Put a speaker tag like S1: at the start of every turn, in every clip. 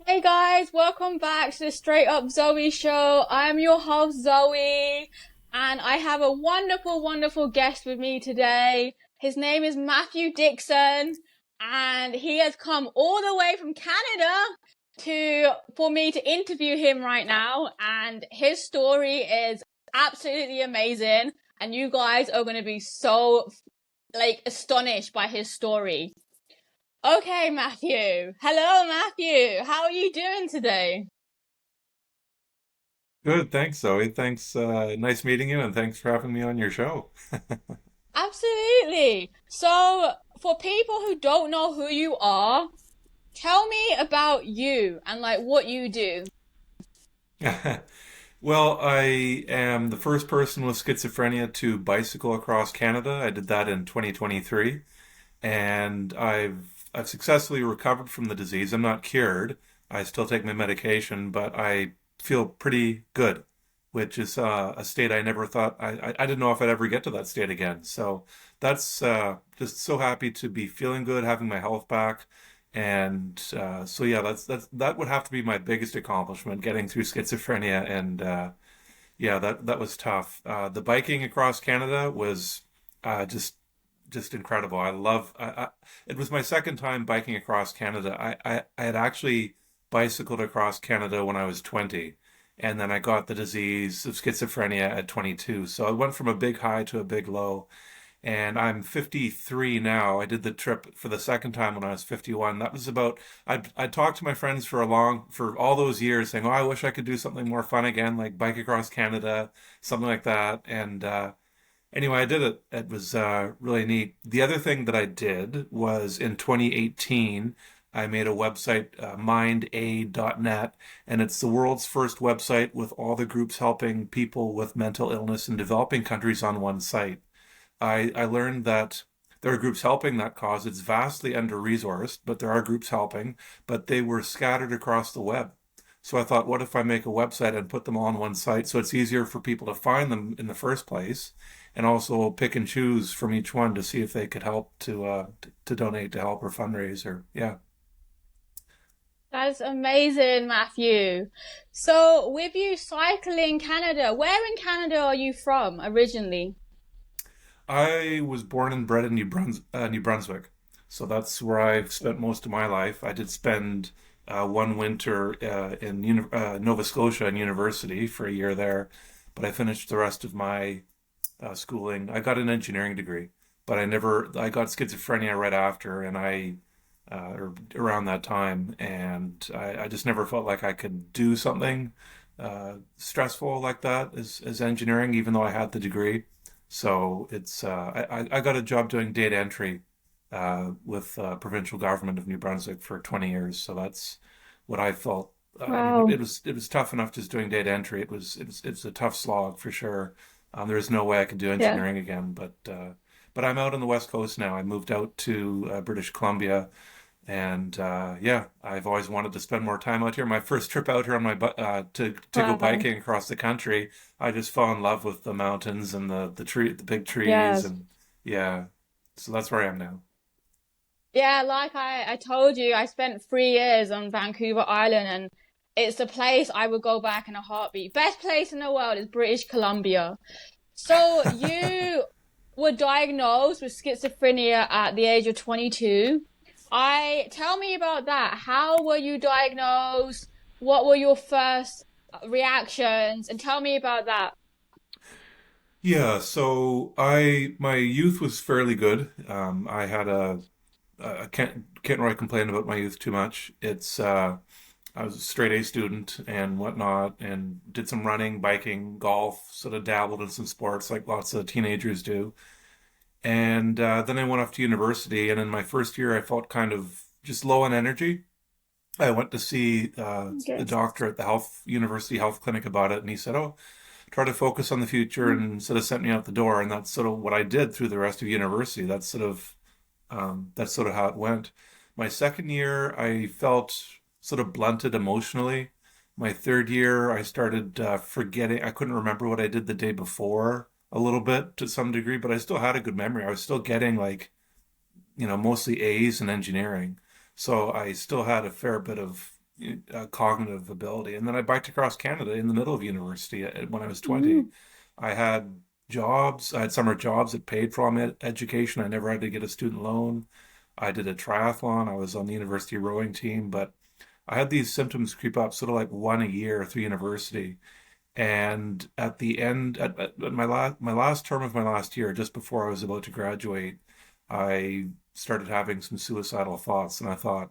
S1: Hey guys, welcome back to the Straight Up Zoe show. I'm your host Zoe, and I have a wonderful, wonderful guest with me today. His name is Matthew Dickson, and he has come all the way from Canada to for me to interview him right now. And his story is absolutely amazing, and you guys are going to be so astonished by his story. Okay, Matthew. Hello, Matthew. How are you doing today?
S2: Good, thanks, Zoe. Thanks. Nice meeting you, and thanks for having me on your show.
S1: Absolutely. So, for people who don't know who you are, tell me about you and what you do.
S2: Well, I am the first person with schizophrenia to bicycle across Canada. I did that in 2023, and I've successfully recovered from the disease. I'm not cured. I still take my medication, but I feel pretty good, which is a state I never thought I didn't know if I'd ever get to that state again. So that's just so happy to be feeling good, having my health back. And so yeah, that would have to be my biggest accomplishment, getting through schizophrenia. And yeah, that was tough. The biking across Canada was just incredible. It was my second time biking across Canada. I had actually bicycled across Canada when I was 20, and then I got the disease of schizophrenia at 22. So I went from a big high to a big low, and I'm 53 now. I did the trip for the second time when I was 51. That was about, I talked to my friends for all those years saying, oh, I wish I could do something more fun again, like bike across Canada, something like that. And anyway, I did it. It was really neat. The other thing that I did was in 2018, I made a website, mindaid.net, and it's the world's first website with all the groups helping people with mental illness in developing countries on one site. I learned that there are groups helping that cause. It's vastly under-resourced, but there are groups helping, but they were scattered across the web. So I thought, what if I make a website and put them all on one site so it's easier for people to find them in the first place, and also pick and choose from each one to see if they could help to donate to help or fundraise or yeah.
S1: That's amazing, Matthew. So, with you cycling Canada, where in Canada are you from originally?
S2: I was born and bred in New Brunswick, so that's where I've spent most of my life. I did spend one winter in Nova Scotia in university for a year there, but I finished the rest of my schooling. I got an engineering degree, but I got schizophrenia right after, and or around that time, and I just never felt like I could do something stressful like that as engineering, even though I had the degree. So I got a job doing data entry with provincial government of New Brunswick for 20 years. So that's what I felt. I mean,
S1: Wow.
S2: it was tough enough just doing data entry. It's a tough slog for sure. There's no way I could do
S1: Yeah.
S2: engineering again, but I'm out on the West Coast now. I moved out to British Columbia, and yeah, I've always wanted to spend more time out here. My first trip out here on to go
S1: Wow.
S2: biking across the country, I just fell in love with the mountains and the big trees,
S1: Yes.
S2: and yeah, so that's where I am now.
S1: Yeah, like I told you, I spent 3 years on Vancouver Island, and it's a place I would go back in a heartbeat. Best place in the world is British Columbia. So you were diagnosed with schizophrenia at the age of 22. I tell me about that. How were you diagnosed? What were your first reactions? And tell me about that.
S2: Yeah, so my youth was fairly good. I had I can't really complain about my youth too much. I was a straight A student and whatnot, and did some running, biking, golf, sort of dabbled in some sports like lots of teenagers do. And then I went off to university, and in my first year, I felt kind of just low on energy. I went to see the
S1: Okay.
S2: doctor at the health university health clinic about it, and he said, "Oh, try to focus on the future," and sort of sent me out the door. And that's sort of what I did through the rest of university. That's sort of how it went. My second year, I felt sort of blunted emotionally. My third year, I started forgetting. I couldn't remember what I did the day before a little bit to some degree, but I still had a good memory. I was still getting mostly A's in engineering. So I still had a fair bit of cognitive ability. And then I biked across Canada in the middle of university when I was 20.
S1: Mm.
S2: I had jobs, I had summer jobs that paid for all my education. I never had to get a student loan. I did a triathlon. I was on the university rowing team, but I had these symptoms creep up sort of like one a year through university. And at the end, at my last term of my last year, just before I was about to graduate, I started having some suicidal thoughts, and I thought,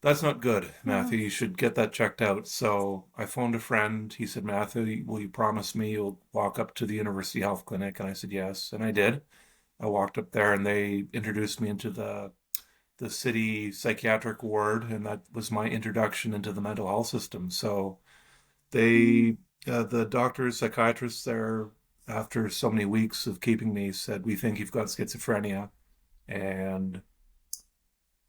S2: that's not good,
S1: Oh,
S2: Matthew. You should get that checked out. So I phoned a friend. He said, Matthew, will you promise me you'll walk up to the University Health Clinic? And I said, yes. And I did. I walked up there and they introduced me into the city psychiatric ward, and that was my introduction into the mental health system. So
S1: mm.
S2: they, the doctors, psychiatrists there, after so many weeks of keeping me, said, we think you've got schizophrenia. And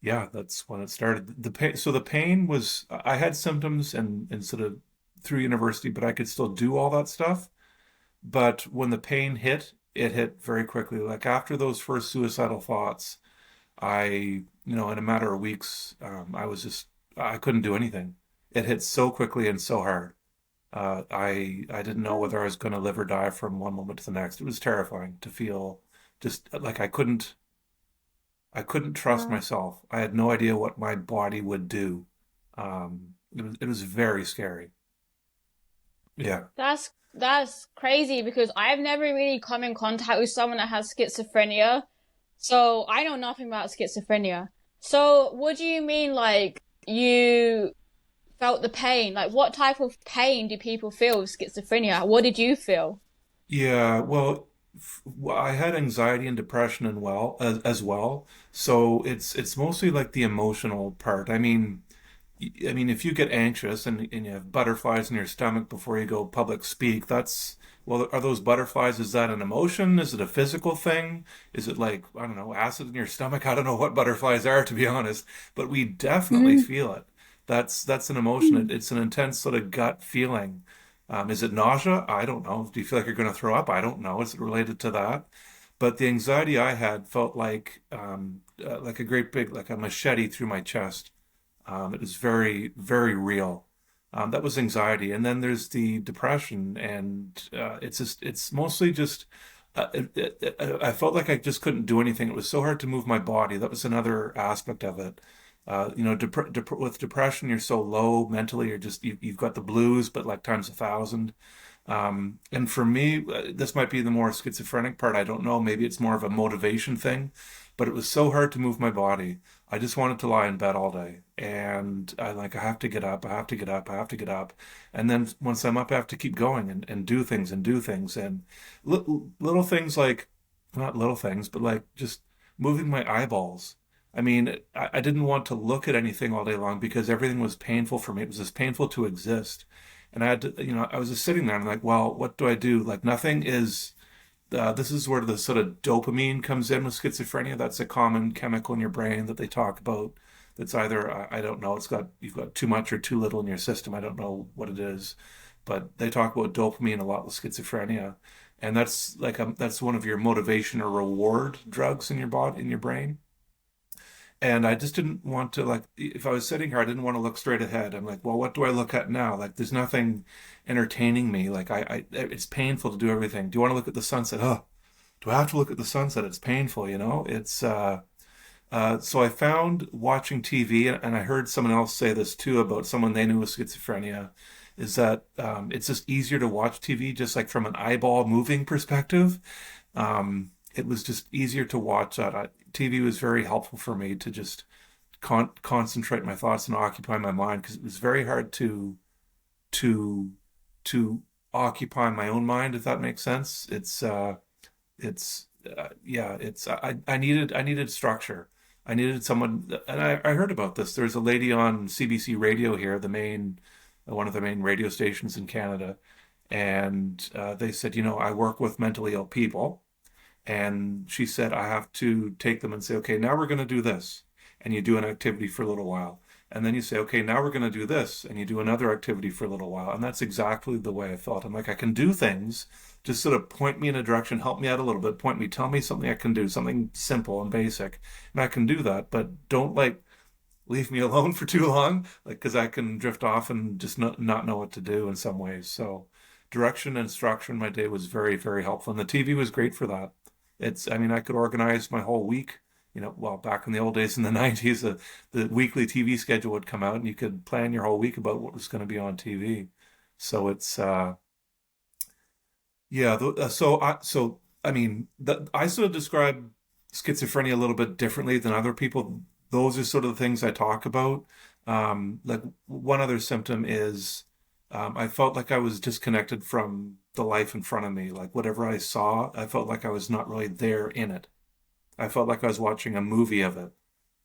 S2: yeah, that's when it started. So the pain was, I had symptoms and sort of through university, but I could still do all that stuff. But when the pain hit, it hit very quickly. Like after those first suicidal thoughts, in a matter of weeks, I couldn't do anything. It hit so quickly and so hard. I didn't know
S1: Oh,
S2: whether I was going to live or die from one moment to the next. It was terrifying to feel just like I couldn't trust
S1: wow.
S2: myself. I had no idea what my body would do. It was very scary. Yeah.
S1: That's crazy because I've never really come in contact with someone that has schizophrenia. So I know nothing about schizophrenia. So what do you mean like you felt the pain? Like what type of pain do people feel with schizophrenia? What did you feel?
S2: Yeah, well, I had anxiety and depression as well. So it's mostly like the emotional part. I mean, if you get anxious and you have butterflies in your stomach before you go public speak, well, are those butterflies, is that an emotion? Is it a physical thing? Is it like, I don't know, acid in your stomach? I don't know what butterflies are, to be honest, but we definitely
S1: Mm.
S2: feel it. That's an emotion. It's an intense sort of gut feeling. Is it nausea? I don't know. Do you feel like you're going to throw up? I don't know. Is it related to that? But the anxiety I had felt like a great big, like a machete through my chest. It was very, very real. That was anxiety, and then there's the depression, and it's mostly just. I felt like I just couldn't do anything. It was so hard to move my body. That was another aspect of it. With depression, you're so low mentally. You've got the blues, but like times 1,000. And for me, this might be the more schizophrenic part. I don't know. Maybe it's more of a motivation thing, but it was so hard to move my body. I just wanted to lie in bed all day. And I have to get up. I have to get up. I have to get up. And then once I'm up, I have to keep going and do things and do things. And little things like, not little things, but like just moving my eyeballs. I mean, I didn't want to look at anything all day long because everything was painful for me. It was just painful to exist. And I had to, I was just sitting there and I'm like, well, what do I do? Like nothing is, this is where the sort of dopamine comes in with schizophrenia. That's a common chemical in your brain that they talk about. That's either, I don't know, you've got too much or too little in your system. I don't know what it is, but they talk about dopamine a lot with schizophrenia. And that's one of your motivation or reward drugs in your body, in your brain. And I just didn't want to like if I was sitting here, I didn't want to look straight ahead. I'm like, well, what do I look at now? Like there's nothing entertaining me. Like it's painful to do everything. Do you want to look at the sunset? Oh, do I have to look at the sunset? It's painful, you know? So I found watching TV, and I heard someone else say this too about someone they knew with schizophrenia, is that it's just easier to watch TV just like from an eyeball moving perspective. It was just easier to watch that. TV was very helpful for me to just concentrate my thoughts and occupy my mind because it was very hard to to occupy my own mind, if that makes sense. Yeah, I needed structure. I needed someone, and I heard about this. There's a lady on CBC radio here, one of the main radio stations in Canada, and they said, I work with mentally ill people. And she said, I have to take them and say, okay, now we're going to do this. And you do an activity for a little while. And then you say, okay, now we're going to do this. And you do another activity for a little while. And that's exactly the way I felt. I'm like, I can do things. Just sort of point me in a direction, help me out a little bit, tell me something I can do, something simple and basic. And I can do that. But don't leave me alone for too long, like because I can drift off and just not know what to do in some ways. So direction and structure in my day was very, very helpful. And the TV was great for that. I mean, I could organize my whole week. Well, back in the old days in the 90s, the weekly TV schedule would come out and you could plan your whole week about what was going to be on TV. So yeah, I mean, I sort of describe schizophrenia a little bit differently than other people. Those are sort of the things I talk about. Like one other symptom is I felt like I was disconnected from the life in front of me. Like whatever I saw, I felt like I was not really there in it. I felt like I was watching a movie of it.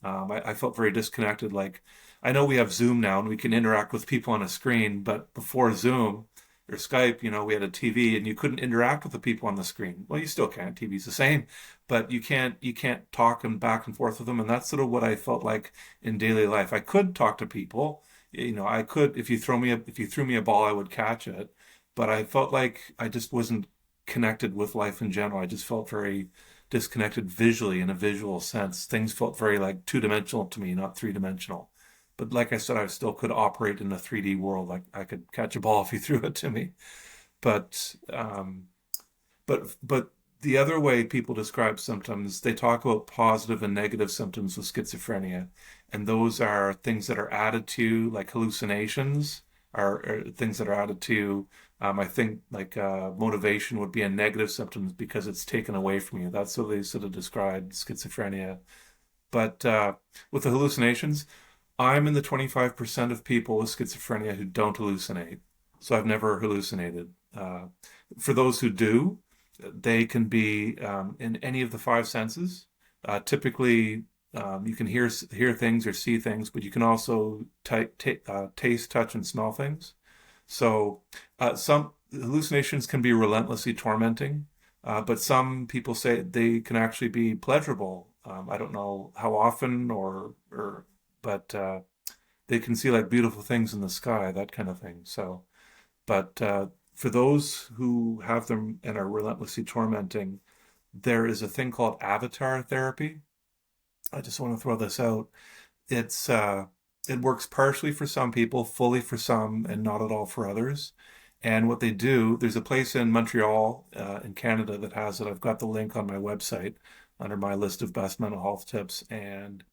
S2: I felt very disconnected. Like I know we have Zoom now and we can interact with people on a screen, but before Zoom or Skype, we had a TV and you couldn't interact with the people on the screen. Well, you still can. TV's the same, but you can't talk and back and forth with them. And that's sort of what I felt like in daily life. I could talk to people. I could if you threw me a ball, I would catch it. But I felt like I just wasn't connected with life in general. I just felt very disconnected visually in a visual sense. Things felt very like two-dimensional to me, not three-dimensional. But like I said, I still could operate in a 3D world. Like I could catch a ball if you threw it to me. But but the other way people describe symptoms, they talk about positive and negative symptoms with schizophrenia, and those are things that are added to, like hallucinations, are things that are added to. I think like motivation would be a negative symptom because it's taken away from you. That's what they sort of describe schizophrenia. But with the hallucinations, I'm in the 25% of people with schizophrenia who don't hallucinate. So I've never hallucinated. For those who do, they can be in any of the five senses. Typically, you can hear things or see things, but you can also taste, touch, and smell things. So some hallucinations can be relentlessly tormenting, but some people say they can actually be pleasurable. I don't know how often but they can see like beautiful things in the sky, that kind of thing. So, but for those who have them and are relentlessly tormenting, there is a thing called avatar therapy. I just want to throw this out. It's it works partially for some people, fully for some, and not at all for others. And what they do, there's a place in Montreal, in Canada that has it. I've got the link on my website under my list of best mental health tips. And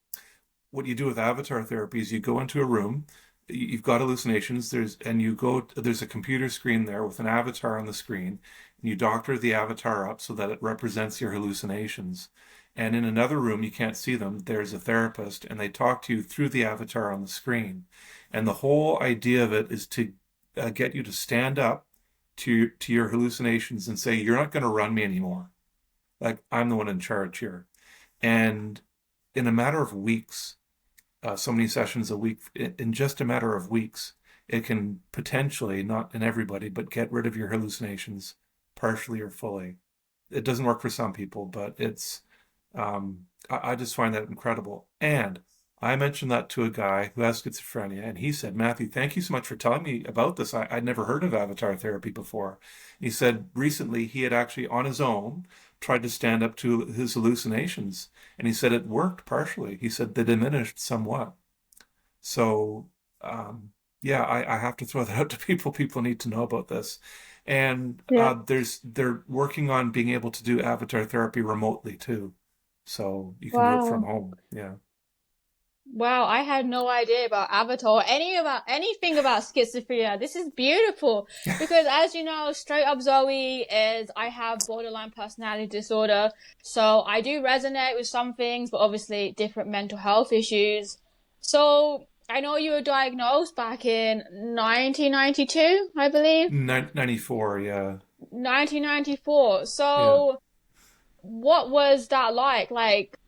S2: what you do with avatar therapy is you go into a room, you've got hallucinations, there's a computer screen there with an avatar on the screen, and you doctor the avatar up so that it represents your hallucinations. And in another room, you can't see them, there's a therapist, and they talk to you through the avatar on the screen. And the whole idea of it is to get you to stand up to your hallucinations and say, you're not going to run me anymore. Like, I'm the one in charge here. And in a matter of weeks, so many sessions a week, in just a matter of weeks, it can potentially, not in everybody, but get rid of your hallucinations partially or fully. It doesn't work for some people, but I just find that incredible. And I mentioned that to a guy who has schizophrenia, and he said, Matthew, thank you so much for telling me about this. I'd never heard of avatar therapy before. He said recently he had actually, on his own, tried to stand up to his hallucinations, and he said it worked partially. He said they diminished somewhat. So, yeah, I have to throw that out to people. People need to know about this. And
S1: Yeah.
S2: they're working on being able to do avatar therapy remotely too. So you can do it from
S1: Wow.
S2: home. Yeah.
S1: Wow, I had no idea about Avatar, anything about schizophrenia. This is beautiful because, as you know, straight up Zoe is I have borderline personality disorder, so I do resonate with some things, but obviously different mental health issues. So I know you were diagnosed back in 1992, I believe,
S2: 94, yeah.
S1: 1994.
S2: Yeah.
S1: So what was that like? Like,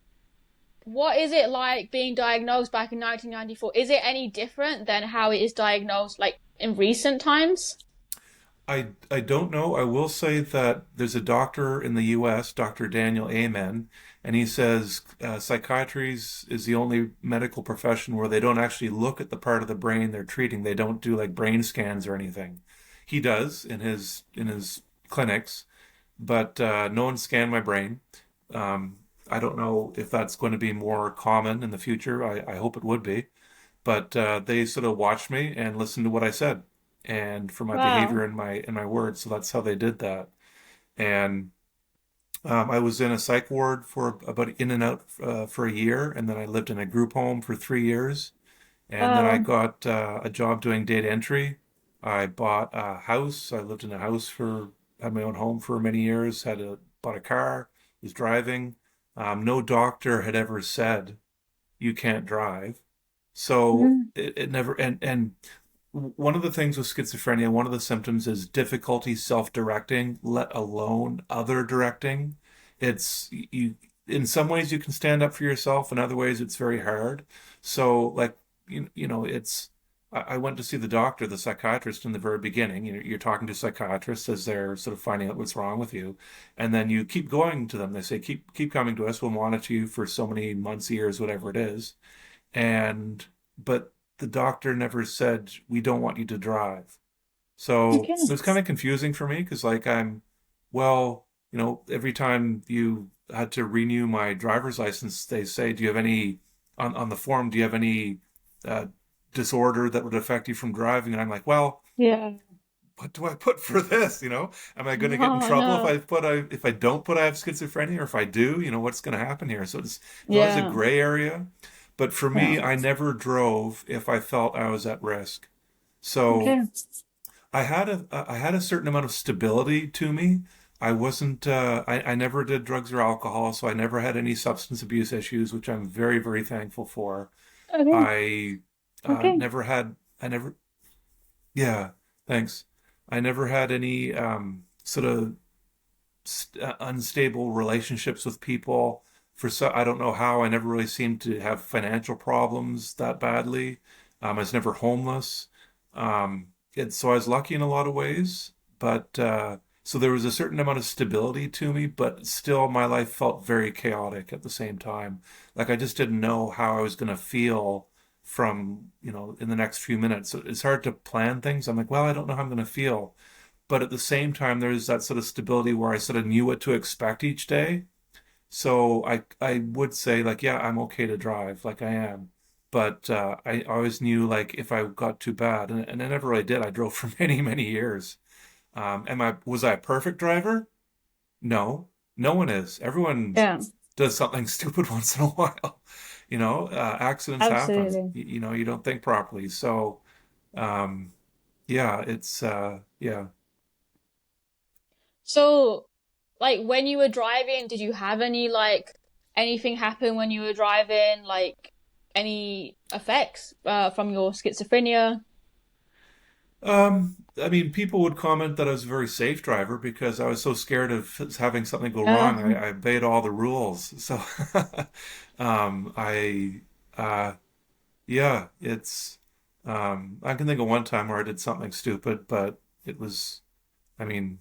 S1: what is it like being diagnosed back in 1994? Is it any different than how it is diagnosed like in recent times?
S2: I don't know. I will say that there's a doctor in the US, Dr. Daniel Amen, and he says psychiatry is the only medical profession where they don't actually look at the part of the brain they're treating. They don't do like brain scans or anything. He does in his clinics, but no one scanned my brain. I don't know if that's going to be more common in the future. I hope it would be. But they sort of watched me and listened to what I said and for my behavior
S1: Wow.
S2: and my words. So that's how they did that. And I was in a psych ward for about in and out for a year, and then I lived in a group home for 3 years. And then I
S1: Wow.
S2: got a job doing data entry. I bought a house. I lived in a house for, had my own home for many years, bought a car, was driving. No doctor had ever said you can't drive. So
S1: Mhm.
S2: it never, and one of the things with schizophrenia, one of the symptoms is difficulty self-directing, let alone other directing. It's you, in some ways you can stand up for yourself, in other ways it's very hard. So like it's I went to see the doctor, the psychiatrist in the very beginning. You're talking to psychiatrists as they're sort of finding out what's wrong with you. And then you keep going to them. They say, keep coming to us. We'll monitor you for so many months, years, whatever it is. And but the doctor never said we don't want you to drive. So
S1: Okay.
S2: it was kind of confusing for me because like well, every time you had to renew my driver's license, they say, do you have any on the form, do you have any uh, disorder that would affect you from driving? And I'm like, well,
S1: Yeah.
S2: what do I put for this? Am I going to get in
S1: Oh
S2: trouble if
S1: no.
S2: if I don't put I have schizophrenia, or if I do, what's going to happen here? So it's always a
S1: Yeah.
S2: gray area. But for
S1: Yeah.
S2: me, I never drove if I felt I was at risk. So
S1: Okay.
S2: I had a certain amount of stability to me. I wasn't I never did drugs or alcohol, so I never had any substance abuse issues, which I'm very, very thankful for.
S1: Okay.
S2: I
S1: Okay.
S2: never had I never yeah, thanks. I never had any sort of unstable relationships with people. I don't know how. I never really seemed to have financial problems that badly. I was never homeless. So I was lucky in a lot of ways, but so there was a certain amount of stability to me, but still my life felt very chaotic at the same time. Like I just didn't know how I was going to feel from, in the next few minutes. So it's hard to plan things. I'm like, well, I don't know how I'm going to feel. But at the same time, there's that sort of stability where I sort of knew what to expect each day. So I would say like, yeah, I'm okay to drive, like I am. But I always knew like if I got too bad, and I never really did. I drove for many, many years. Was I a perfect driver? No, no one is. Everyone
S1: Yeah.
S2: does something stupid once in a while. Accidents happen.
S1: Absolutely.
S2: You don't think properly. So, um, yeah, yeah.
S1: So, like, when you were driving, did you have any, like, anything happen when you were driving? Like, any effects from your schizophrenia?
S2: I mean, people would comment that I was a very safe driver because I was so scared of having something go wrong.
S1: Yeah.
S2: I obeyed all the rules. So, I, yeah, I can think of one time where I did something stupid, but it was, I mean,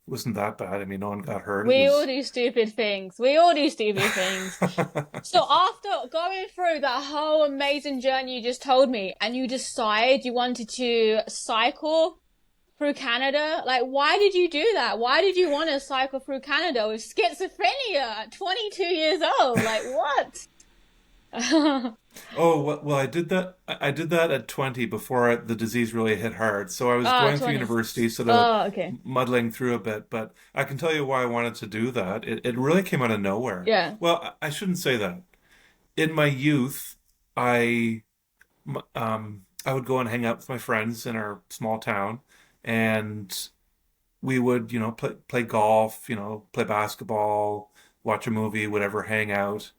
S2: it wasn't that bad. I mean, no one got hurt. It
S1: We all
S2: was,
S1: do stupid things. We all do stupid things. So after going through that whole amazing journey you just told me, and you decide you wanted to cycle through Canada, like why did you do that? Why did you want to cycle through Canada with schizophrenia at 22 years old? Like what?
S2: Oh, well, I did that. I did that at 20 before the disease really hit hard. So I was
S1: Ah,
S2: going through
S1: 20.
S2: university, sort of
S1: Oh, okay.
S2: muddling through a bit, but I can tell you why I wanted to do that. It really came out of nowhere.
S1: Yeah.
S2: Well, I shouldn't say that. In my youth, I I would go and hang out with my friends in our small town, and we would, play golf, play basketball, watch a movie, whatever, hang out.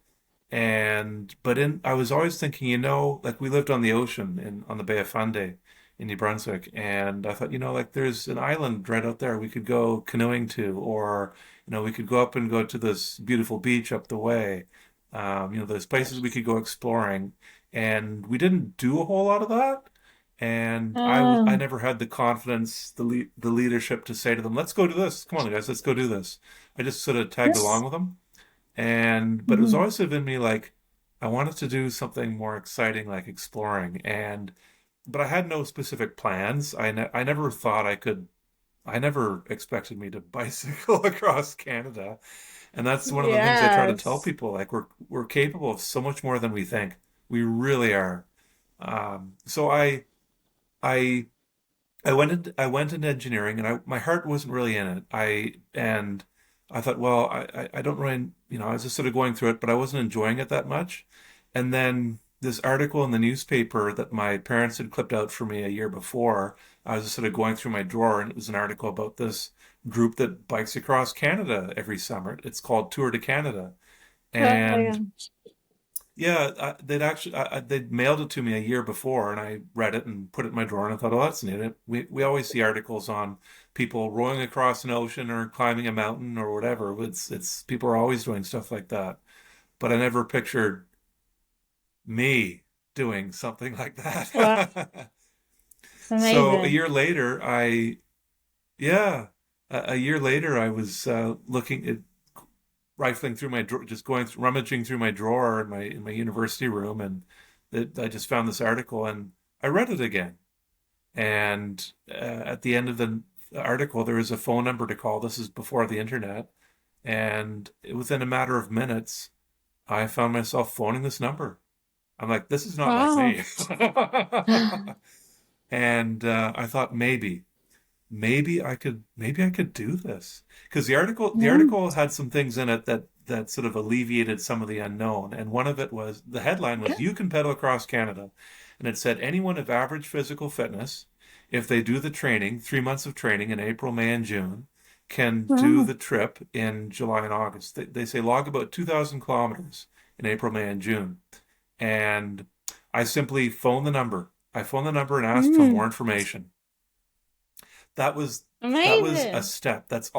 S2: I was always thinking, like we lived on the ocean on the Bay of Fundy in New Brunswick, and I thought, like there's an island right out there we could go canoeing to, or we could go up and go to this beautiful beach up the way. There's places we could go exploring, and we didn't do a whole lot of that. And I
S1: Um,
S2: never had the confidence, the leadership to say to them, "Let's go do this. Come on, guys, let's go do this." I just sort of tagged along with them. But it was
S1: mhm.
S2: always in me like I wanted to do something more exciting, like exploring. But I had no specific plans. I never thought I could I never expected me to bicycle across Canada. And that's one of the things I try to tell
S1: Yes.
S2: people. Like we're capable of so much more than we think. We really are. So I I went into engineering, and my heart wasn't really in it. I thought, well, I don't really, I was just sort of going through it, but I wasn't enjoying it that much. And then this article in the newspaper that my parents had clipped out for me a year before, I was just sort of going through my drawer, and it was an article about this group that bikes across Canada every summer. It's called Tour de Canada.
S1: Oh, yeah.
S2: And yeah, they'd mailed it to me a year before, and I read it and put it in my drawer, and I thought, oh, that's neat. We always see articles on people rowing across an ocean or climbing a mountain or whatever. It's people are always doing stuff like that, but I never pictured me doing something like
S1: Wow,
S2: that.
S1: it's
S2: So a
S1: amazing.
S2: year later, yeah, a year later, I was looking at rifling through my drawer, just rummaging through my drawer in my university room, and I just found this article, and I read it again. And at the end of the article, there was a phone number to call. This is before the internet, and within a matter of minutes, I found myself phoning this number. I'm like, this is not like
S1: Wow.
S2: me. And I thought maybe I could do this, because the
S1: Yeah.
S2: article had some things in it that sort of alleviated some of the unknown, and one of it was, the headline was, you can pedal across Canada, and it said anyone of average physical fitness, if they do the training, 3 months of training in April, May, and June, can do
S1: Wow.
S2: the trip in July and August. They say log about 2,000 kilometers in April, May, and June. And I phoned the number and asked for more
S1: Mm.
S2: information. That was that was a
S1: Amazing.
S2: step. That's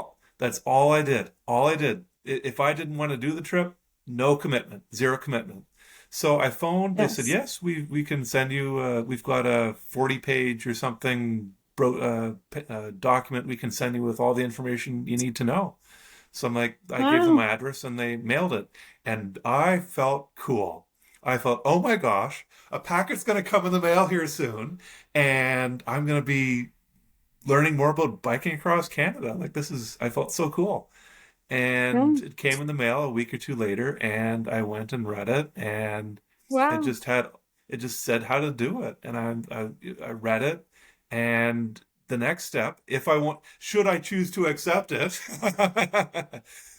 S2: all I did. All I did. If I didn't want to do the trip, no commitment, zero commitment. So I phoned. They said,
S1: Yes.
S2: yes, we can send you. We've got a 40 page or something document we can send you with all the information you need to know. So I'm like, I gave them
S1: Wow.
S2: my address, and they mailed it, and I felt cool. I felt, oh my gosh, a packet's going to come in the mail here soon, and I'm going to be learning more about biking across Canada. Like, I felt so cool. And
S1: Yeah.
S2: it came in the mail a week or two later, and I went and read it, and it
S1: Wow.
S2: just had, it just said how to do it. And I read it, and the next step, if I want, should I choose to accept it,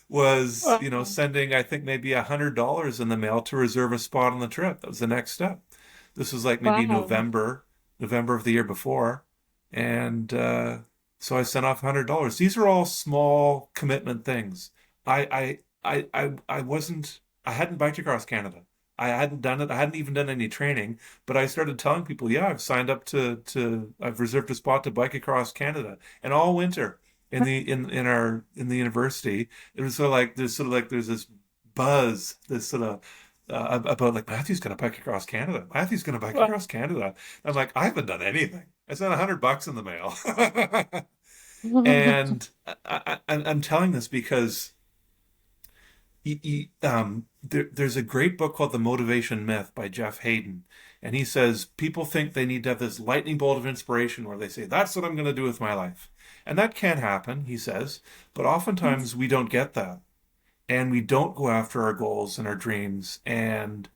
S2: was,
S1: Wow.
S2: sending, I think, maybe $100 in the mail to reserve a spot on the trip. That was the next step. This was like maybe
S1: Wow.
S2: November of the year before. And so I sent off $100. These are all small commitment things. I wasn't, I hadn't biked across Canada. I hadn't done it. I hadn't even done any training, but I started telling people, yeah, I've signed up I've reserved a spot to bike across Canada. And all winter in the university, it was sort of like there's this buzz, this sort of about like, Matthew's going to bike across Canada. Matthew's going to bike
S1: Wow.
S2: across Canada. I'm like, I haven't done anything. I sent $100 in the mail. And I'm telling this because there's a great book called The Motivation Myth by Jeff Hayden. And he says people think they need to have this lightning bolt of inspiration where they say, that's what I'm going to do with my life. And that can happen, he says, but oftentimes we don't get that. And we don't go after our goals and our dreams. And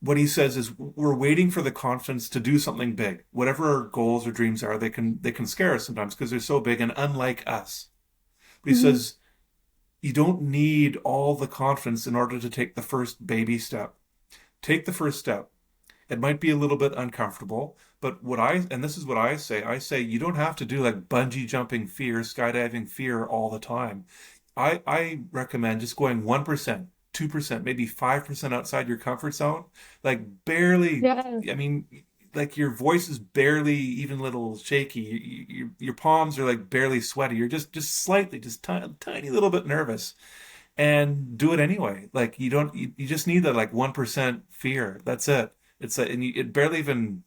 S2: what he says is we're waiting for the confidence to do something big. Whatever our goals or dreams are, they can scare us sometimes because they're so big and unlike us. But he says you don't need all the confidence in order to take the first baby step. Take the first step. It might be a little bit uncomfortable, but and this is what I say you don't have to do like bungee jumping fear, skydiving fear all the time. I recommend just going 1%, 2%, maybe 5% outside your comfort zone. Like barely,
S1: Yeah.
S2: I mean, like your voice is barely even a little shaky. Your palms are like barely sweaty. You're just slightly, just tiny little bit nervous, and do it anyway. Like you just need that like 1% fear. That's it. It barely even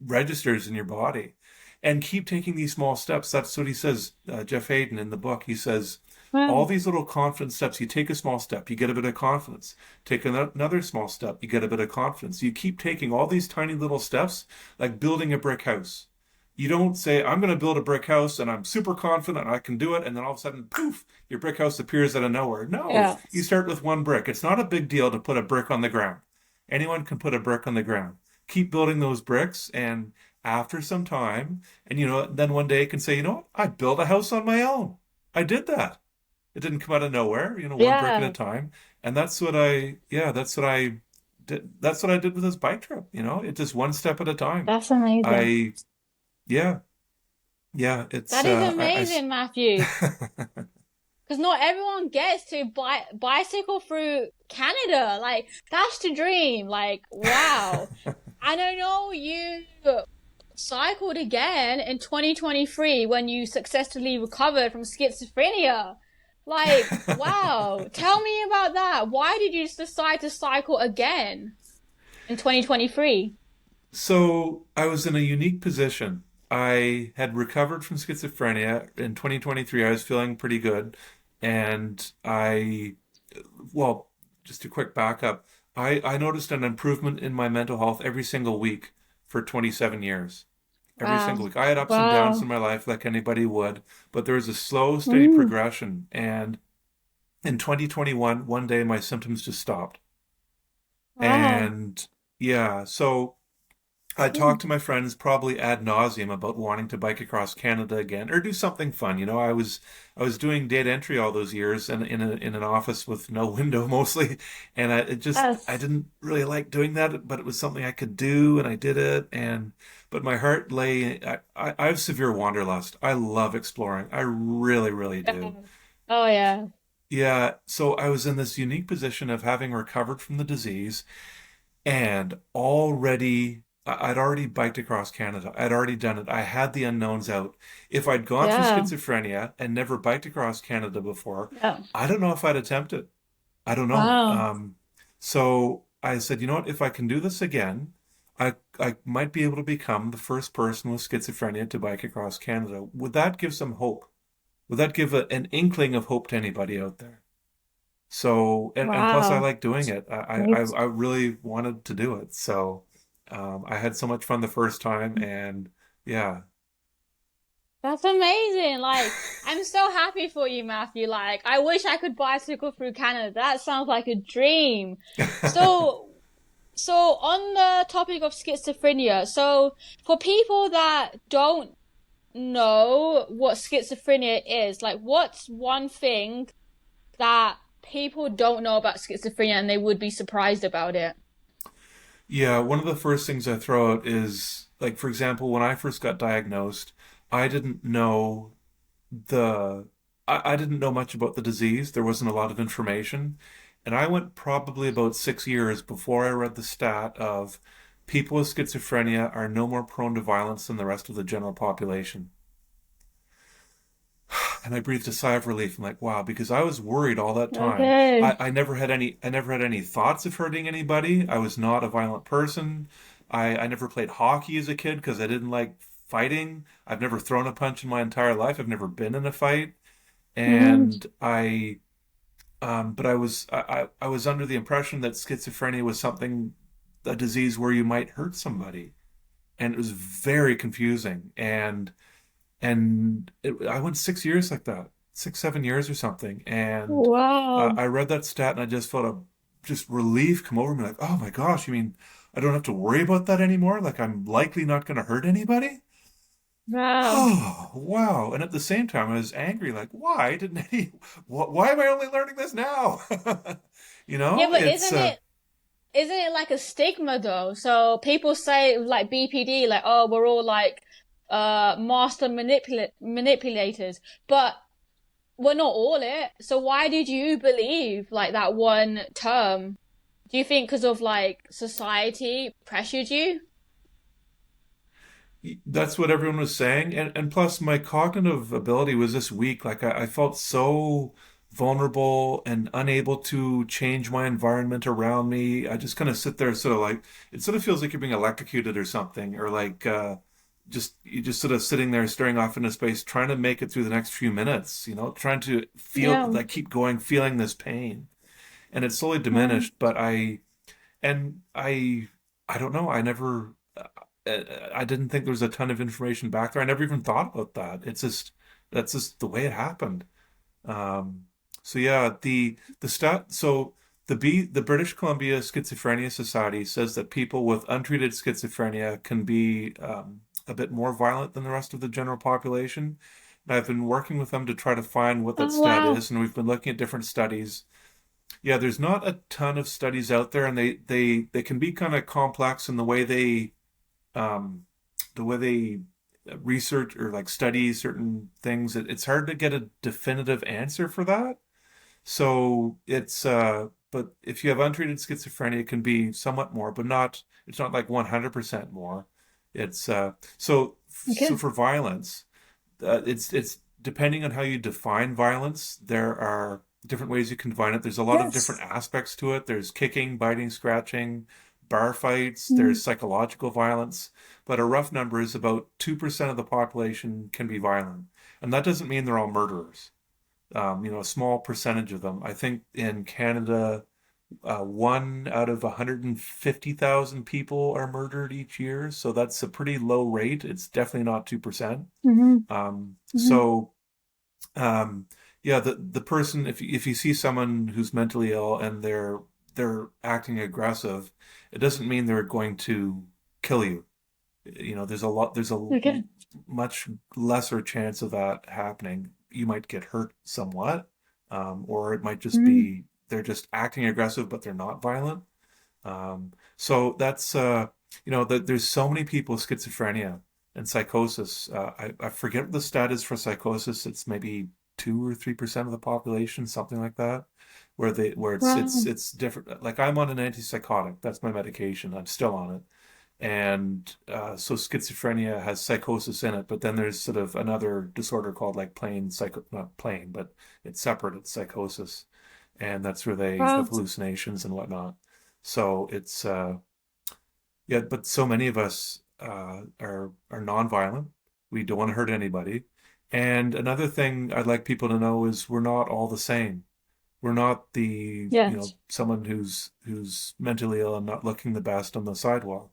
S2: registers in your body. And keep taking these small steps. That's what he says, Jeff Hayden in the book. He says, all
S1: Wow.
S2: these little confidence steps, you take a small step, you get a bit of confidence. Take another small step, you get a bit of confidence. You keep taking all these tiny little steps, like building a brick house. You don't say, I'm going to build a brick house and I'm super confident I can do it. And then all of a sudden, poof, your brick house appears out of nowhere. No,
S1: Yeah.
S2: you start with one brick. It's not a big deal to put a brick on the ground. Anyone can put a brick on the ground. Keep building those bricks. And after some time, and then one day you can say, you know what? I built a house on my own. I did that. It didn't come out of nowhere, one brick at a
S1: Yeah.
S2: time. And that's what I did. That's what I did with this bike trip. It just one step at a time.
S1: That's amazing.
S2: I, yeah, yeah,
S1: That is amazing, Matthew. Because not everyone gets to bicycle through Canada. Like, that's the dream. Like, wow. And I know you cycled again in 2023 when you successfully recovered from schizophrenia. Like, wow. Tell me about that. Why did you decide to cycle again in 2023?
S2: So I was in a unique position. I had recovered from schizophrenia in 2023. I was feeling pretty good. And well, just a quick backup. I noticed an improvement in my mental health every single week for 27 years. Every
S1: Wow.
S2: single week. I had ups and downs
S1: Wow.
S2: in my life like anybody would, but there was a slow, steady
S1: Mm.
S2: progression. And in 2021, one day my symptoms just stopped.
S1: Wow.
S2: And yeah, so I
S1: Mm.
S2: talked to my friends probably ad nauseum about wanting to bike across Canada again or do something fun. I was doing data entry all those years and in an office with no window mostly, and I
S1: Yes.
S2: didn't really like doing that, but it was something I could do and I did it. And but my heart lay. I have severe wanderlust. I love exploring. I really, really
S1: Yeah.
S2: do.
S1: Oh, yeah.
S2: Yeah, so I was in this unique position of having recovered from the disease and I'd already biked across Canada. I'd already done it. I had the unknowns out. If I'd gone through
S1: Yeah.
S2: schizophrenia and never biked across Canada before,
S1: Yeah.
S2: I don't know if I'd attempt it. I don't know.
S1: Wow.
S2: So I said, you know what? If I can do this again, I might be able to become the first person with schizophrenia to bike across Canada. Would that give some hope? Would that give an inkling of hope to anybody out there? So, and plus I
S1: Wow.
S2: like doing it. I really wanted to do it. So, I had so much fun the first time and yeah.
S1: That's amazing. Like, I'm so happy for you, Matthew. Like, I wish I could bicycle through Canada. That sounds like a dream. So, so on the topic of schizophrenia, so for people that don't know what schizophrenia is, like, what's one thing that people don't know about schizophrenia and they would be surprised about it?
S2: Yeah, one of the first things I throw out is like, for example, when I first got diagnosed, I didn't know the I didn't know much about the disease. There wasn't a lot of information. And I went probably about 6 years before I read the stat of people with schizophrenia are no more prone to violence than the rest of the general population. And I breathed a sigh of relief. I'm like, wow, because I was worried all that time.
S1: Okay.
S2: I never had any thoughts of hurting anybody. I was not a violent person. I never played hockey as a kid because I didn't like fighting. I've never thrown a punch in my entire life. I've never been in a fight.
S1: Mm.
S2: And but I was under the impression that schizophrenia was a disease where you might hurt somebody. And it was very confusing. I went 6 years like that, 6, 7 years or something. And
S1: Wow.
S2: I read that stat and I just felt a just relief come over me, like, oh my gosh, you mean I don't have to worry about that anymore? Like I'm likely not going to hurt anybody?
S1: Wow.
S2: Oh, wow. And at the same time, I was angry, like, why am I only learning this now?
S1: Yeah, but
S2: It's,
S1: isn't it like a stigma though? So people say like BPD, like, oh, we're all like master manipulators, but we're not all it. So why did you believe like that one term? Do you think because of like society pressured you?
S2: that's what everyone was saying. And plus, my cognitive ability was this weak. Like, I felt so vulnerable and unable to change my environment around me. I just kind of sit there, sort of like, it sort of feels like you're being electrocuted or something, or like, you're just sort of sitting there staring off into space, trying to make it through the next few minutes, trying to feel
S1: Yeah.
S2: like keep going, feeling this pain. And it's slowly
S1: Mm.
S2: diminished, but and I don't know. I didn't think there was a ton of information back there. I never even thought about that. It's just that's just the way it happened. Um, so yeah, the stat so the British Columbia Schizophrenia Society says that people with untreated schizophrenia can be a bit more violent than the rest of the general population. And I've been working with them to try to find what that
S1: Oh
S2: stat
S1: wow.
S2: is, and we've been looking at different studies. Yeah, there's not a ton of studies out there, and they can be kind of complex in um, the way they research or like study certain things. It's hard to get a definitive answer for that. So but if you have untreated schizophrenia, it can be somewhat more, but not, it's not like 100% more. It's, so
S1: Okay.
S2: for violence, it's depending on how you define violence, there are different ways you can define it. There's a lot of different
S1: Yes.
S2: aspects to it. There's kicking, biting, scratching, bar fights,
S1: Mm.
S2: there's psychological violence, but a rough number is about 2% of the population can be violent. And that doesn't mean they're all murderers. A small percentage of them. I think in Canada, one out of 150,000 people are murdered each year. So that's a pretty low rate. It's definitely not 2%.
S1: Mm-hmm.
S2: Um,
S1: Mm-hmm.
S2: so, um, yeah, the person, if you see someone who's mentally ill and they're acting aggressive, it doesn't mean they're going to kill you. There's a
S1: Okay.
S2: much lesser chance of that happening. You might get hurt somewhat, or it might just
S1: Mm.
S2: be they're just acting aggressive, but they're not violent. So there's so many people with schizophrenia and psychosis. I forget what the stat is for psychosis. It's maybe 2 or 3% of the population, something like that, where
S1: Wow.
S2: it's different. Like I'm on an antipsychotic. That's my medication. I'm still on it. And so schizophrenia has psychosis in it, but then there's sort of another disorder called like not plain, but it's separate. It's psychosis, and that's where they have
S1: Wow.
S2: hallucinations and whatnot. So it's yeah, but so many of us are nonviolent. We don't want to hurt anybody. And another thing I'd like people to know is we're not all the same. We're not
S1: Yes.
S2: someone who's mentally ill and not looking the best on the sidewalk.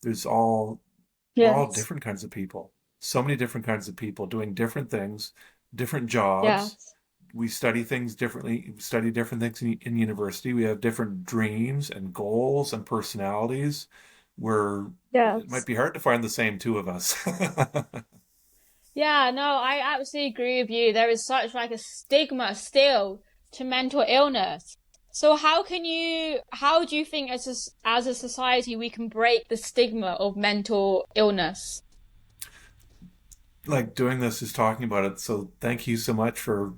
S2: There's all we're all
S1: Yes.
S2: different kinds of people. So many different kinds of people doing different things, different jobs.
S1: Yes.
S2: We study things differently, we study different things in university. We have different dreams and goals and personalities. It might
S1: Yes.
S2: be hard to find the same two of us.
S1: Yeah, no, I absolutely agree with you. There is such like a stigma still to mental illness. So how do you think as a society we can break the stigma of mental illness?
S2: Like doing this is talking about it. So thank you so much for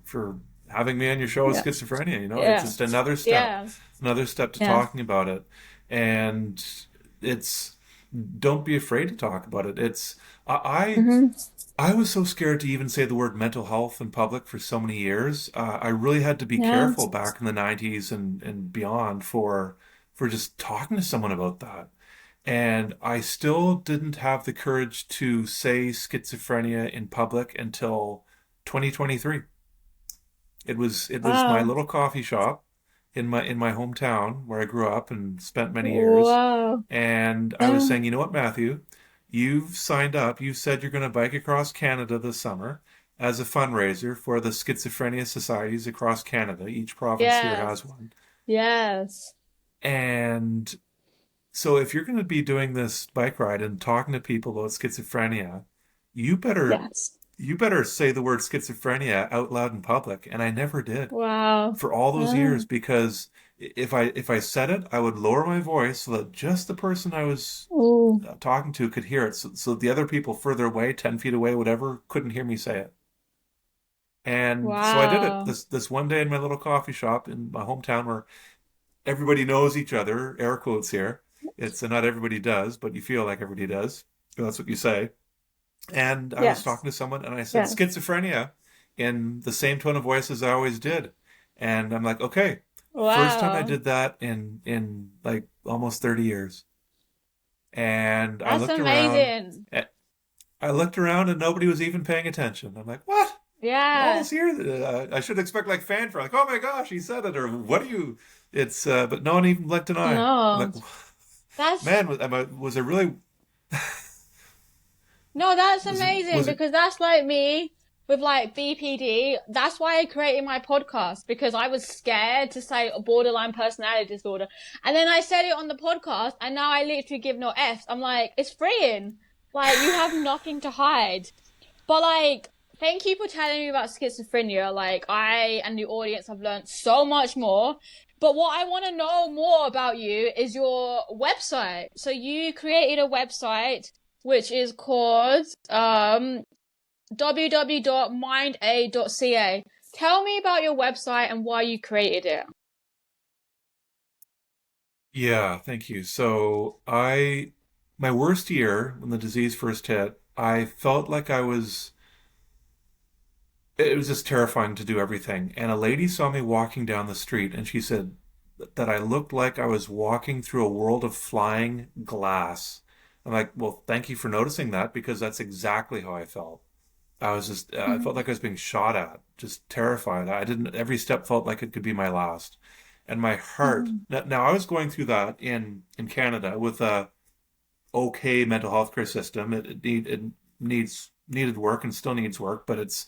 S2: having me on your show with
S1: Yeah.
S2: schizophrenia. It's
S1: Yeah.
S2: just
S1: Yeah.
S2: another step to
S1: Yeah.
S2: talking about it. And it's don't be afraid to talk about it.
S1: Hmm.
S2: I was so scared to even say the word mental health in public for so many years. I really had to be
S1: Yeah.
S2: careful back in the 90s and beyond for just talking to someone about that. And I still didn't have the courage to say schizophrenia in public until 2023. It was my
S1: Wow.
S2: little coffee shop in my hometown where I grew up and spent many years.
S1: Wow.
S2: And I was
S1: Yeah.
S2: saying, you know what, Matthew? You've signed up. You said you're going to bike across Canada this summer as a fundraiser for the schizophrenia societies across Canada. Each province here has
S1: Yes.
S2: one.
S1: Yes.
S2: And so if you're going to be doing this bike ride and talking to people about schizophrenia, you better
S1: Yes.
S2: you better say the word schizophrenia out loud in public. And I never did
S1: Wow.
S2: for all those
S1: Yeah.
S2: years because if I said it, I would lower my voice so that just the person I was
S1: Oh.
S2: talking to could hear it. So the other people further away, 10 feet away, whatever, couldn't hear me say it. And so I did it
S1: Wow.
S2: this one day in my little coffee shop in my hometown where everybody knows each other, air quotes here. It's not everybody does, but you feel like everybody does. That's what you say. And I was
S1: Yes.
S2: talking to someone and I said
S1: Yes.
S2: schizophrenia in the same tone of voice as I always did. And I'm like, okay, first time I
S1: Wow.
S2: did that in like almost 30 years. And
S1: That's amazing.
S2: I looked around and nobody was even paying attention. I'm like, what? All
S1: Yeah.
S2: this here? I should expect like fanfare, like, oh my gosh, he said it, or what do you? But no one even blinked an eye. I'm like,
S1: No. That's
S2: man, was I really?
S1: No, that's
S2: Was it
S1: amazing
S2: was it
S1: because that's like me with like BPD. That's why I created my podcast because I was scared to say a borderline personality disorder. And then I said it on the podcast and now I literally give no F's. I'm like, it's freeing. Like, you have nothing to hide. But like, thank you for telling me about schizophrenia. Like, I and the audience have learned so much more. But what I want to know more about you is your website. So you created a website which is called www.mindaid.ca. Tell me about your website and why you created it.
S2: Yeah, thank you. So my worst year when the disease first hit, I felt like it was just terrifying to do everything. And a lady saw me walking down the street and she said that I looked like I was walking through a world of flying glass. I'm like, well, thank you for noticing that because that's exactly how I felt. I felt
S1: Mm-hmm.
S2: like I was being shot at, just terrified. Every step felt like it could be my last. And my heart,
S1: Mm-hmm.
S2: now I was going through that in Canada with a okay mental health care system. It needed work and still needs work, but it's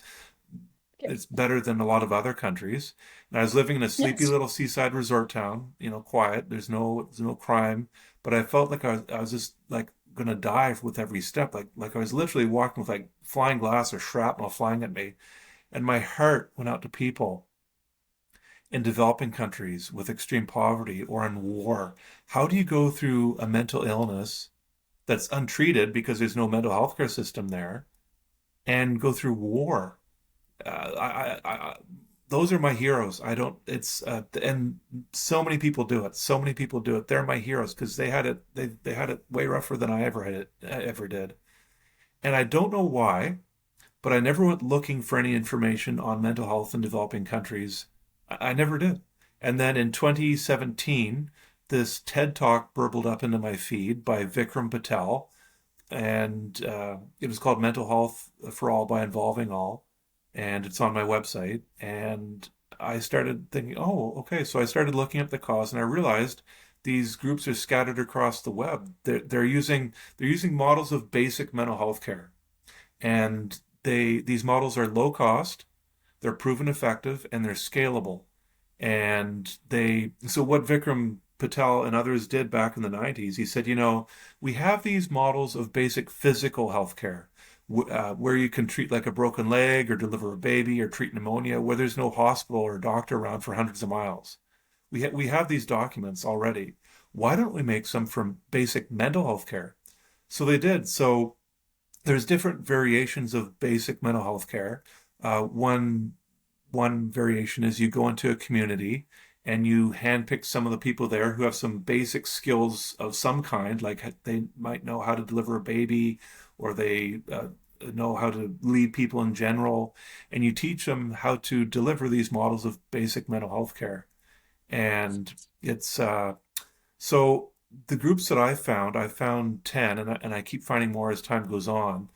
S2: better than a lot of other countries. And I was living in a sleepy
S1: Yes.
S2: little seaside resort town, quiet. There's no crime, but I felt like I was just like gonna die with every step. Like I was literally walking with like flying glass or shrapnel flying at me. And my heart went out to people in developing countries with extreme poverty or in war. How do you go through a mental illness that's untreated because there's no mental health care system there and go through war? Those are my heroes. I don't, it's, and so many people do it. So many people do it. They're my heroes because they had it way rougher than I ever did. And I don't know why, but I never went looking for any information on mental health in developing countries. I never did. And then in 2017, this TED Talk burbled up into my feed by Vikram Patel, and it was called Mental Health for All by Involving All, and it's on my website. And I started thinking, oh, okay. So I started looking up the cause, and I realized these groups are scattered across the web. They're using models of basic mental health care, and these models are low cost, they're proven effective, and they're scalable. And they so what Vikram Patel and others did back in the 90s, he said, we have these models of basic physical health care where you can treat like a broken leg or deliver a baby or treat pneumonia where there's no hospital or doctor around for hundreds of miles. We have these documents already. Why don't we make some from basic mental health care? So they did. So there's different variations of basic mental health care. One variation is you go into a community and you handpick some of the people there who have some basic skills of some kind, like they might know how to deliver a baby or they know how to lead people in general, and you teach them how to deliver these models of basic mental health care. And it's so the groups that I found 10, and I keep finding more as time goes on.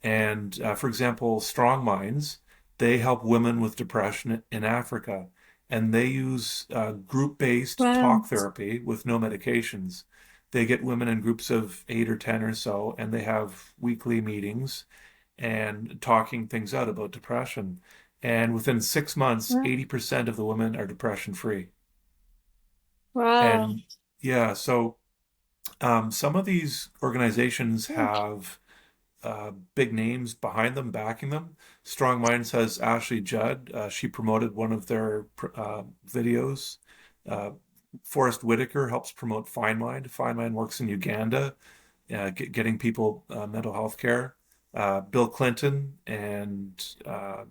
S2: And for example, Strong Minds, they help women with depression in Africa. And they use group-based
S1: Wow.
S2: talk therapy with no medications. They get women in groups of 8 or 10 or so, and they have weekly meetings and talking things out about depression. And within 6 months,
S1: Wow.
S2: 80% of the women are depression free.
S1: Wow.
S2: And yeah, so some of these organizations have big names behind them, backing them. Strong Minds has Ashley Judd. She promoted one of their videos. Uh, Forrest Whitaker helps promote Find Mind. Find Mind works in Uganda, getting people mental health care. Bill Clinton and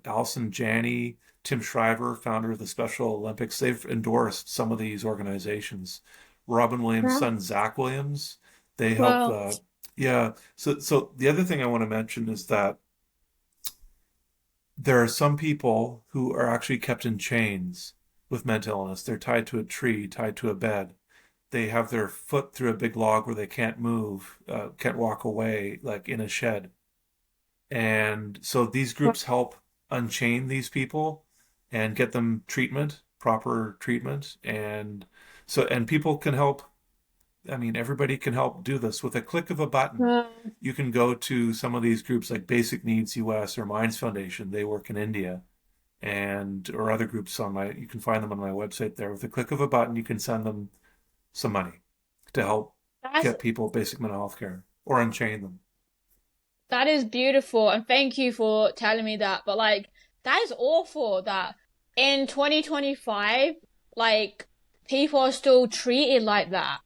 S2: Allison Janney, Tim Shriver, founder of the Special Olympics, they've endorsed some of these organizations. Robin Williams'
S1: Wow.
S2: son, Zach Williams, they help
S1: Wow.
S2: yeah. So the other thing I want to mention is that there are some people who are actually kept in chains with mental illness. They're tied to a tree, tied to a bed. They have their foot through a big log where they can't move, can't walk away, like in a shed. And so these groups help unchain these people and get them treatment, proper treatment. And people can help I mean, everybody can help do this with a click of a button.
S1: Wow.
S2: You can go to some of these groups like Basic Needs US or Minds Foundation. They work in India, and or other groups on my. You can find them on my website there. With a click of a button, you can send them some money to help
S1: That's
S2: get people basic mental health care or unchain them.
S1: that is beautiful, and thank you for telling me that. But like, that is awful that in 2025, like, people are still treated like that,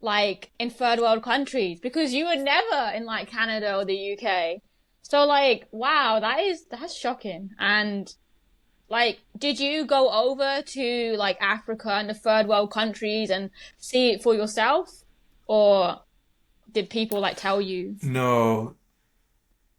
S1: like in third world countries, because you would never in like Canada or the UK. So like, wow, that's shocking. And like, did you go over to like Africa and the third world countries and see it for yourself, or did people like tell you?
S2: No,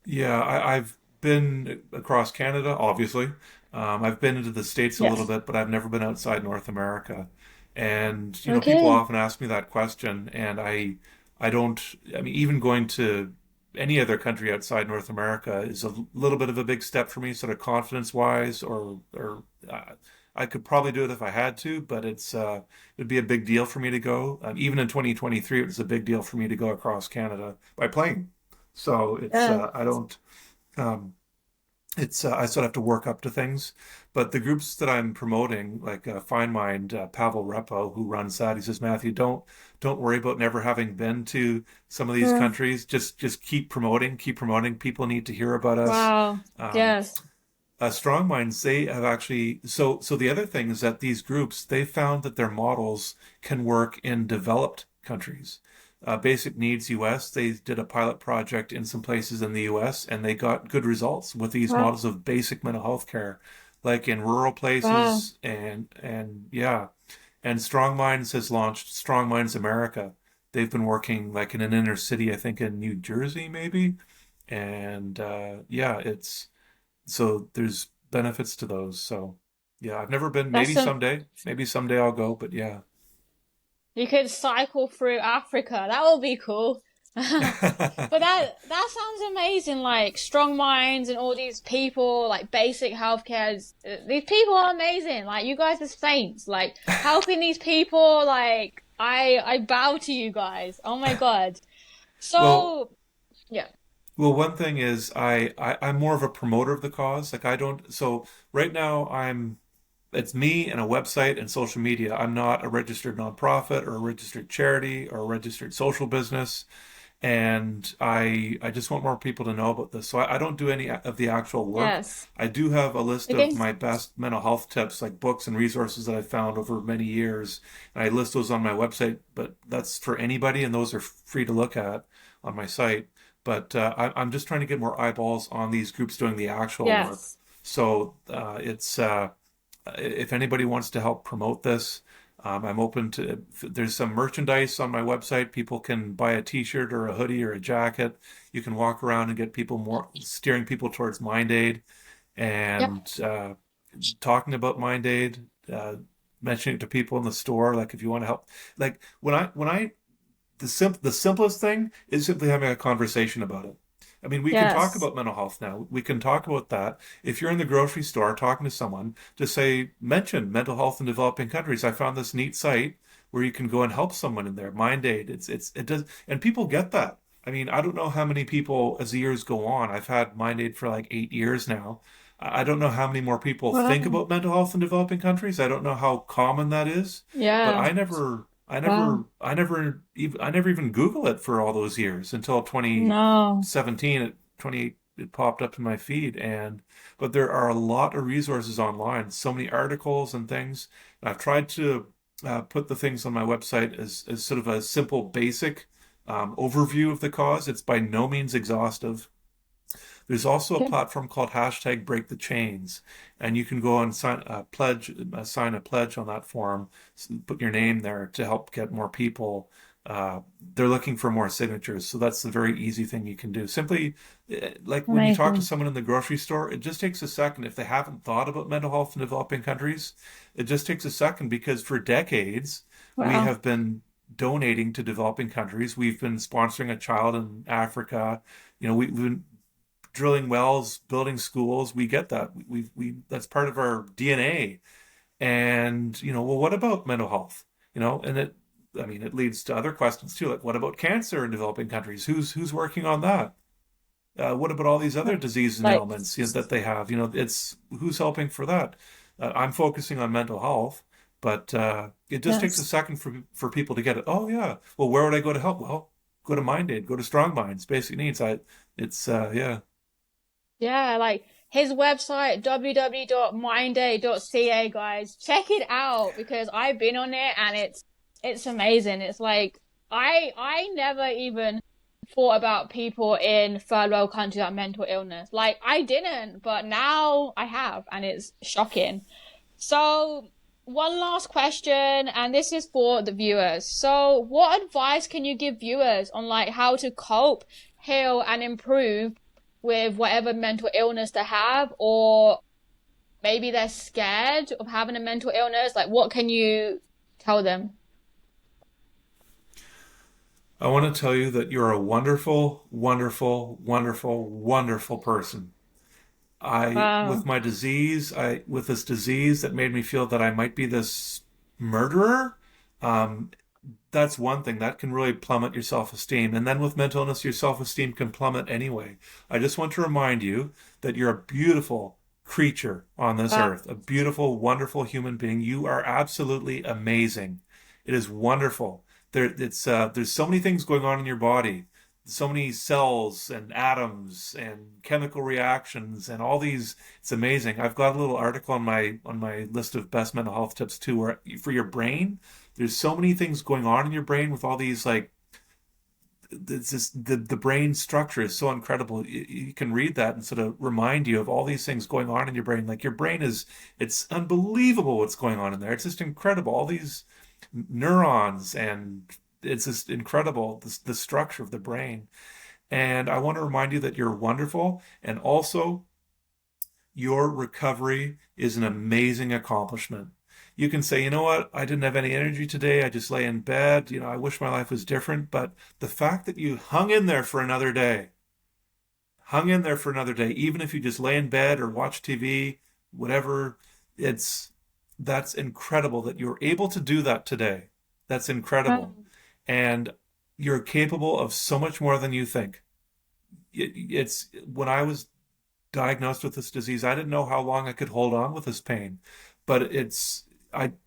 S2: yeah, I've been across Canada, obviously. I've been into the States a little
S1: Yes.
S2: bit, but I've never been outside North America. And, people
S1: Okay.
S2: often ask me that question, and I don't, I mean, even going to any other country outside North America is a little bit of a big step for me, sort of confidence-wise, I could probably do it if I had to, but it'd be a big deal for me to go. Even in 2023, it was a big deal for me to go across Canada by plane. So
S1: Yeah.
S2: I don't, um, I sort of have to work up to things. But the groups that I'm promoting, like Find Mind, Pavel Repo, who runs that, he says, Matthew, don't worry about never having been to some of these
S1: Yeah.
S2: countries. Just keep promoting, keep promoting. People need to hear about us.
S1: Wow.
S2: Um,
S1: Yes.
S2: Strong Minds, they have actually, so the other thing is that these groups, they found that their models can work in developed countries. Basic Needs US, they did a pilot project in some places in the US, and they got good results with these
S1: Wow.
S2: models of basic mental health care, like in rural
S1: Wow.
S2: places. And yeah, and Strong Minds has launched Strong Minds America. They've been working like in an inner city, I think in New Jersey maybe. And yeah, it's so there's benefits to those. So yeah, I've never been.
S1: That's some.
S2: Maybe someday I'll go. But yeah,
S1: You could cycle through Africa. That would be cool. But that sounds amazing. Like strong minds and all these people, like basic healthcare. These people are amazing. Like you guys are saints. Like helping these people. Like I bow to you guys. Oh my God.
S2: well,
S1: So yeah.
S2: one thing is I'm more of a promoter of the cause. Like I don't. So right now it's me and a website and social media. I'm not a registered nonprofit or a registered charity or a registered social business. And I just want more people to know about this. So I don't do any of the actual work.
S1: Yes.
S2: I do have a list of
S1: Okay.
S2: my best mental health tips, like books and resources that I've found over many years, and I list those on my website. But that's for anybody, and those are free to look at on my site. But I'm just trying to get more eyeballs on these groups doing the actual work.
S1: Yes.
S2: So it's if anybody wants to help promote this, I'm open to. There's some merchandise on my website. People can buy a T-shirt or a hoodie or a jacket. You can walk around and get people more steering people towards Mind Aid
S1: Yep.
S2: and talking about Mind Aid, mentioning it to people in the store. Like if you want to help, like when I the simplest thing is simply having a conversation about it. I mean, we can talk
S1: Yes.
S2: about mental health now. We can talk about that. If you're in the grocery store talking to someone, just say, mention mental health in developing countries. I found this neat site where you can go and help someone in there. Mind Aid. It does, and people get that. I mean, I don't know how many people as the years go on. I've had Mind Aid for like 8 years now. I don't know how many more people think
S1: Wow.
S2: about mental health in developing countries. I don't know how common that is, but
S1: Yeah. Wow.
S2: I never even Google it for all those years until
S1: No.
S2: 2017, 20 it popped up in my feed. And but there are a lot of resources online, so many articles and things. And I've tried to put the things on my website as sort of a simple, basic overview of the cause. It's by no means exhaustive. There's also a
S1: Okay.
S2: platform called hashtag Break the Chains, and you can go and sign a pledge on that form, put your name there to help get more people. They're looking for more signatures, so that's a very easy thing you can do. Simply, like when you talk to
S1: Amazing.
S2: someone in the grocery store, it just takes a second. If they haven't thought about mental health in developing countries, it just takes a second because for decades we
S1: Wow.
S2: have been donating to developing countries. We've been sponsoring a child in Africa. We've been drilling wells, building schools. We get that. We that's part of our DNA. And well, what about mental health? And I mean, it leads to other questions too, like what about cancer in developing countries? Who's working on that? What about all these other diseases and
S1: Like,
S2: ailments, that they have? It's who's helping for that? I'm focusing on mental health, but it just takes a
S1: yes.
S2: second for people to get it. Oh yeah, well, where would I go to help? Well, go to Mind Aid, go to Strong Minds, Basic Needs. It's yeah.
S1: Yeah, like his website, www.mindaid.ca, guys. Check it out because I've been on it and it's amazing. It's like I never even thought about people in third world countries that have mental illness. Like I didn't, but now I have, and it's shocking. So, one last question, and this is for the viewers. So, what advice can you give viewers on like how to cope, heal, and improve with whatever mental illness they have, or maybe they're scared of having a mental illness? Like, what can you tell them?
S2: I want to tell you that you're a wonderful, wonderful, wonderful, wonderful person.
S1: Wow.
S2: With this disease that made me feel that I might be this murderer. Um, that's one thing that can really plummet your self-esteem. And then with mental illness, your self-esteem can plummet anyway. I just want to remind you that you're a beautiful creature on this
S1: Wow.
S2: earth, a beautiful, wonderful human being. You are absolutely amazing. It is wonderful. There's so many things going on in your body, so many cells and atoms and chemical reactions and all these. It's amazing. I've got a little article on my list of best mental health tips too, where for your brain, there's so many things going on in your brain with all these like it's just the brain structure is so incredible. You can read that and sort of remind you of all these things going on in your brain. Like your brain is, it's unbelievable what's going on in there. It's just incredible. All these neurons and it's just incredible the structure of the brain. And I want to remind you that you're wonderful, and also your recovery is an amazing accomplishment. You can say, you know what, I didn't have any energy today. I just lay in bed. I wish my life was different. But the fact that you hung in there for another day, even if you just lay in bed or watch TV, whatever, it's that's incredible that you're able to do that today. That's incredible.
S1: Wow.
S2: And you're capable of so much more than you think. It's when I was diagnosed with this disease, I didn't know how long I could hold on with this pain. But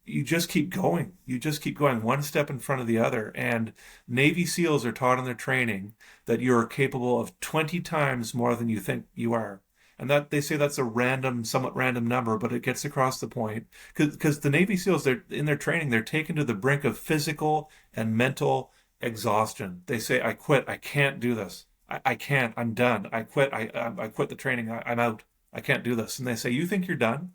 S2: you just keep going. You just keep going one step in front of the other. And Navy SEALs are taught in their training that you're capable of 20 times more than you think you are. And that they say that's a somewhat random number, but it gets across the point. Because the Navy SEALs, they're in their training, they're taken to the brink of physical and mental exhaustion. They say, I quit. I can't do this. I can't. I'm done. I quit. I quit the training. I'm out. I can't do this. And they say, you think you're done?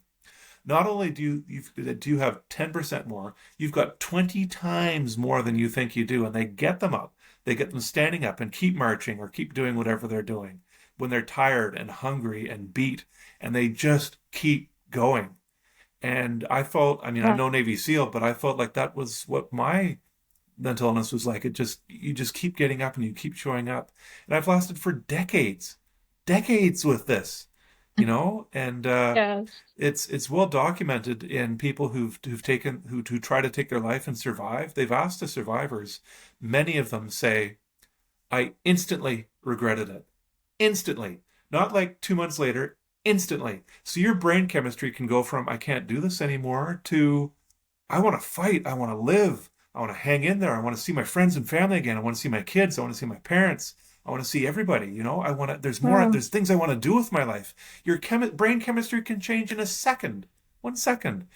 S2: Not only do you have 10% more, you've got 20 times more than you think you do. And they get them up. They get them standing up and keep marching or keep doing whatever they're doing when they're tired and hungry and beat. And they just keep going. And I mean, I'm
S1: Wow.
S2: no Navy SEAL, but I felt like that was what my mental illness was like. You just keep getting up and you keep showing up. And I've lasted for decades, decades with this, and
S1: Yes.
S2: it's well documented in people who try to take their life and survive. They've asked the survivors. Many of them say, I instantly regretted it. Instantly. Not like 2 months later, instantly. So your brain chemistry can go from I can't do this anymore to I want to fight. I want to live. I want to hang in there. I want to see my friends and family again. I want to see my kids. I want to see my parents. I want to see everybody.
S1: Wow.
S2: There's things I want to do with my life. Your brain chemistry can change in a second. 1 second.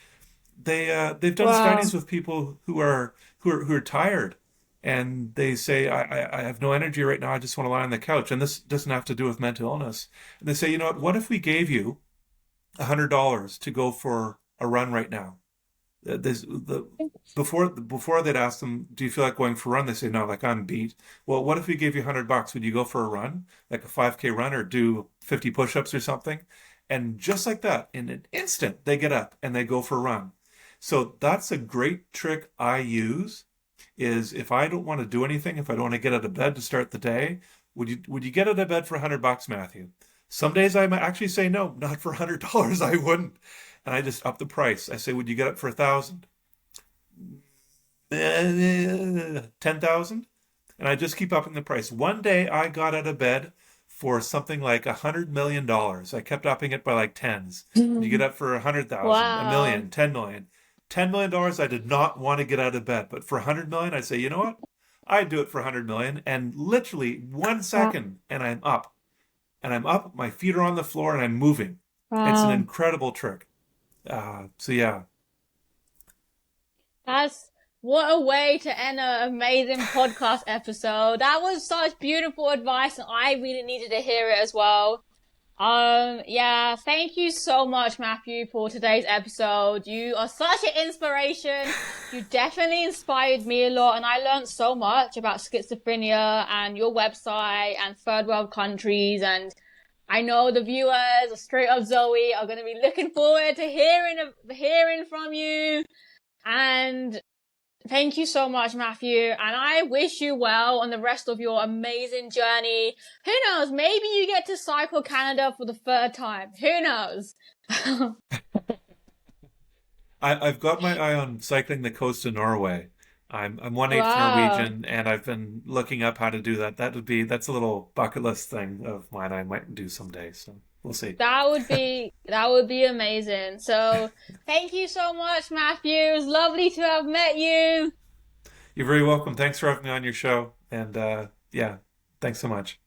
S2: They've done studies
S1: Wow.
S2: with people who are tired, and they say I have no energy right now. I just want to lie on the couch. And this doesn't have to do with mental illness. And they say, you know what if we gave you $100 to go for a run right now? There's the before they'd ask them, do you feel like going for a run? They say no, like I'm beat. Well, what if we gave you $100? Would you go for a run, like a 5K run, or do 50 push-ups or something? And just like that, in an instant, they get up and they go for a run. So that's a great trick I use. Is if I don't want to do anything, if I don't want to get out of bed to start the day, would you get out of bed for $100, Matthew? Some days I might actually say no, not for $100. I wouldn't, and I just up the price. I say, would you get up for 1,000? 10,000, and I just keep upping the price. One day I got out of bed for something like $100 million. I kept upping it by like tens. You get up for 100,000, a
S1: Wow.
S2: million, 10 million. $10 million, I did not want to get out of bed, but for 100 million, I say, you know what? I'd do it for 100 million, and literally one
S1: Wow.
S2: second, and I'm up, and I'm up. My feet are on the floor, and I'm moving. It's an
S1: Wow.
S2: incredible trick. So yeah,
S1: That's what a way to end an amazing podcast episode. That was such beautiful advice, and I really needed to hear it as well. Yeah, thank you so much, Matthew, for today's episode. You are such an inspiration. You definitely inspired me a lot, and I learned so much about schizophrenia and your website and third world countries. And I know the viewers of Straight Up Zoe are going to be looking forward to hearing from you. And thank you so much, Matthew, and I wish you well on the rest of your amazing journey. Who knows? Maybe you get to cycle Canada for the third time. Who knows?
S2: I've got my eye on cycling the coast of Norway. I'm one-eighth
S1: Wow.
S2: Norwegian, and I've been looking up how to do that. That's a little bucket list thing of mine I might do someday. So we'll see.
S1: That would be amazing. So thank you so much, Matthew. It was lovely to have met you.
S2: You're very welcome. Thanks for having me on your show. And yeah, thanks so much.